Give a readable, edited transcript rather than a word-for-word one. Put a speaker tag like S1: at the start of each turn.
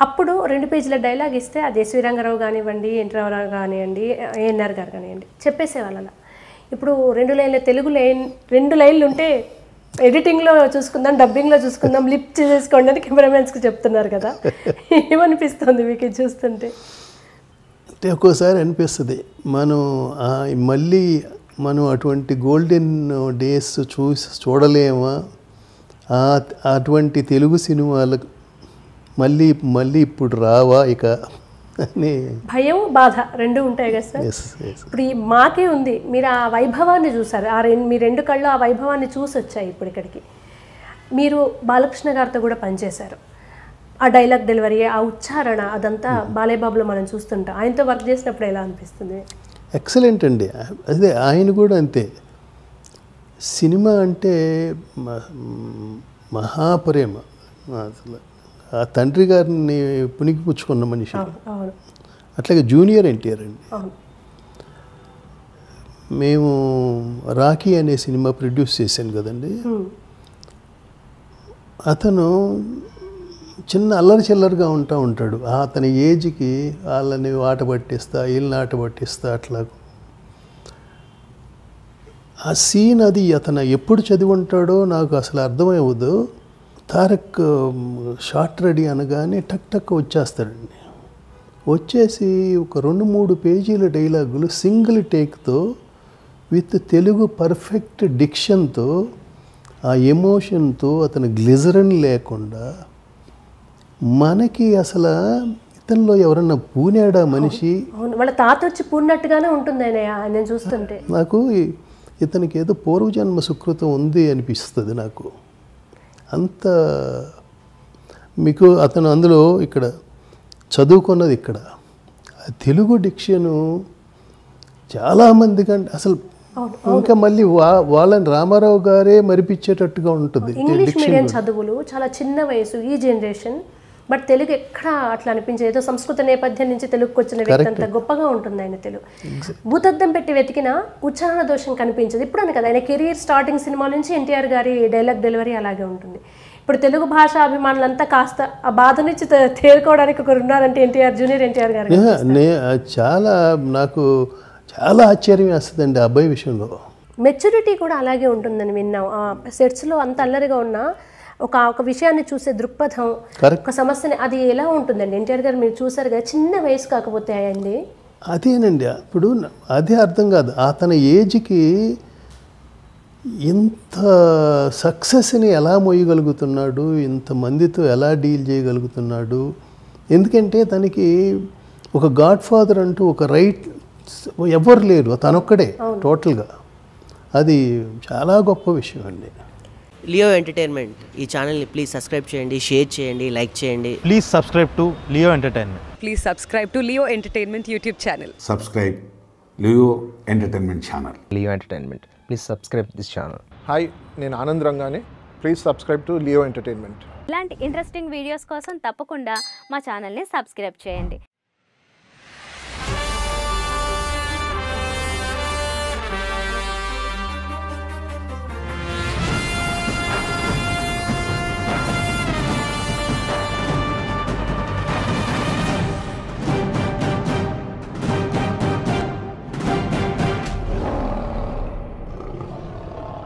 S1: అప్పుడు 2 పేజీల డైలాగ్ ఇస్తే అది ఎస్వి రంగారావు కానివ్వండి, ఎన్టీ రామారావు కానివ్వండి, ఏఎన్ఆర్ గారు కానివ్వండి చెప్పేసేవాళ్ళు అలా. ఇప్పుడు 2 లైన్ల తెలుగు లైన్ 2 లైన్లు ఉంటే ఎడిటింగ్లో చూసుకుందాం, డబ్బింగ్లో చూసుకుందాం, లిప్ చేసుకోండి అని కెమెరామెన్స్కి చెప్తున్నారు కదా. ఏమనిపిస్తుంది మీకు ఇది చూస్తుంటే?
S2: అంటే ఒక్కోసారి అనిపిస్తుంది మళ్ళీ మనం అటువంటి గోల్డెన్ డేస్ చూడలేమా, అటువంటి తెలుగు సినిమాలకు మళ్ళీ ఇప్పుడు రావా ఇక అని
S1: భయం, బాధ 2 ఉంటాయి కదా సార్. ఇప్పుడు మాకే ఉంది, మీరు ఆ వైభవాన్ని చూసారు, మీ 2 కళ్ళు ఆ వైభవాన్ని చూసి వచ్చాయి ఇప్పుడు ఇక్కడికి. మీరు బాలకృష్ణ గారితో కూడా పనిచేశారు. ఆ డైలాగ్ డెలివరీ, ఆ ఉచ్చారణ అదంతా బాలేబాబులో మనం చూస్తుంటాం. ఆయనతో వర్క్ చేసినప్పుడు ఎలా అనిపిస్తుంది?
S2: ఎక్సలెంట్ అండి. అదే ఆయన కూడా అంతే. సినిమా అంటే మహాప్రేమ. అసలు ఆ తండ్రి గారిని పుణికిపుచ్చుకున్న మనిషి. అట్లాగే జూనియర్ ఎన్టీఆర్ అండి. మేము రాఖీ అనే సినిమా ప్రొడ్యూస్ చేశాను కదండి. అతను చిన్న అల్లరి చిల్లరిగా ఉంటాడు. అతని ఏజ్కి వాళ్ళని ఆట పట్టిస్తా, వీళ్ళని ఆట పట్టిస్తా, అట్లా ఆ సీన్ అది అతను ఎప్పుడు చదివి ఉంటాడో నాకు అసలు అర్థమయ్యదు. తారక్ షార్ట్ రెడీ అనగానే టక్ వచ్చేస్తాడండి. వచ్చేసి ఒక 2-3 పేజీల డైలాగులు సింగిల్ టేక్తో విత్ తెలుగు పర్ఫెక్ట్ డిక్షన్తో, ఆ ఎమోషన్తో, అతను గ్లిజరన్ లేకుండా మనకి అసలు ఇతనిలో ఎవరన్నా పూనాడా మనిషి,
S1: వాళ్ళ తాత వచ్చి పూన్నట్టుగానే ఉంటుంది ఆయన చూస్తుంటే.
S2: నాకు ఇతనికి ఏదో పూర్వజన్మ సుకృతం ఉంది అనిపిస్తుంది నాకు. అంత మీకు అతను అందులో ఇక్కడ చదువుకున్నది ఇక్కడ తెలుగు డిక్షను చాలామంది కంటే అసలు ఇంకా మళ్ళీ వాళ్ళని రామారావు గారే మరిపించేటట్టుగా ఉంటుంది.
S1: ఇంగ్లీష్ మీడియం చదువులు, చాలా చిన్న వయసు ఈ జనరేషన్, బట్ తెలుగు ఎక్కడ అట్లా అనిపించేది. ఏదో సంస్కృత నేపథ్యం నుంచి తెలుగుకి వచ్చిన వ్యక్తి అంత గొప్పగా ఉంటుంది ఆయన తెలుగు. భూతద్దం పెట్టి వెతికినా ఉచ్చారణ దోషం కనిపించదు. ఇప్పుడు అని కదా, ఆయన కెరీర్ స్టార్టింగ్ సినిమా నుంచి ఎన్టీఆర్ గారి డైలాగ్ డెలివరీ అలాగే ఉంటుంది. ఇప్పుడు తెలుగు భాష అభిమానులంతా కాస్త ఆ బాధ నుంచి తేరుకోవడానికి ఒకరు ఉన్నారంటే ఎన్టీఆర్, జూనియర్ ఎన్టీఆర్ గారు.
S2: నాకు చాలా ఆశ్చర్యం వేస్తుందండి ఆ అబ్బాయి విషయంలో.
S1: మెచ్యూరిటీ కూడా అలాగే ఉంటుందని విన్నాం. సెట్స్లో అంత అల్లరిగా ఉన్నా ఒక విషయాన్ని చూసే దృక్పథం, ఒక సమస్యని, అది ఎలా ఉంటుందండి? ఎన్టీఆర్ గారు మీరు చూసారు కదా, చిన్న వయసు కాకపోతే అయ్యండి.
S2: అదేనండి, ఇప్పుడు అదే అర్థం కాదు. అతని ఏజ్కి ఇంత సక్సెస్ని ఎలా మోయగలుగుతున్నాడు, ఇంతమందితో ఎలా డీల్ చేయగలుగుతున్నాడు. ఎందుకంటే తనకి ఒక గాడ్ ఫాదర్ అంటూ ఒక రైట్ ఎవరు లేరు, తనొక్కడే టోటల్గా. అది చాలా గొప్ప విషయం అండి.
S3: లియో ఎంటర్టైన్మెంట్ ఈ ఛానల్ని ప్లీజ్ సబ్స్క్రైబ్ చేయండి, షేర్ చేయండి, లైక్ చేయండి.
S4: Please subscribe to Leo entertainment.
S5: Please subscribe to Leo entertainment YouTube channel.
S6: Subscribe Leo entertainment channel.
S7: Leo entertainment. Please subscribe this channel.
S8: Hi, నేను ఆనంద్ రంగానే. Please subscribe to Leo entertainment.
S9: ఇలాంటి interesting videos కోసం తప్పకుండా మా ఛానల్ని subscribe చేయండి.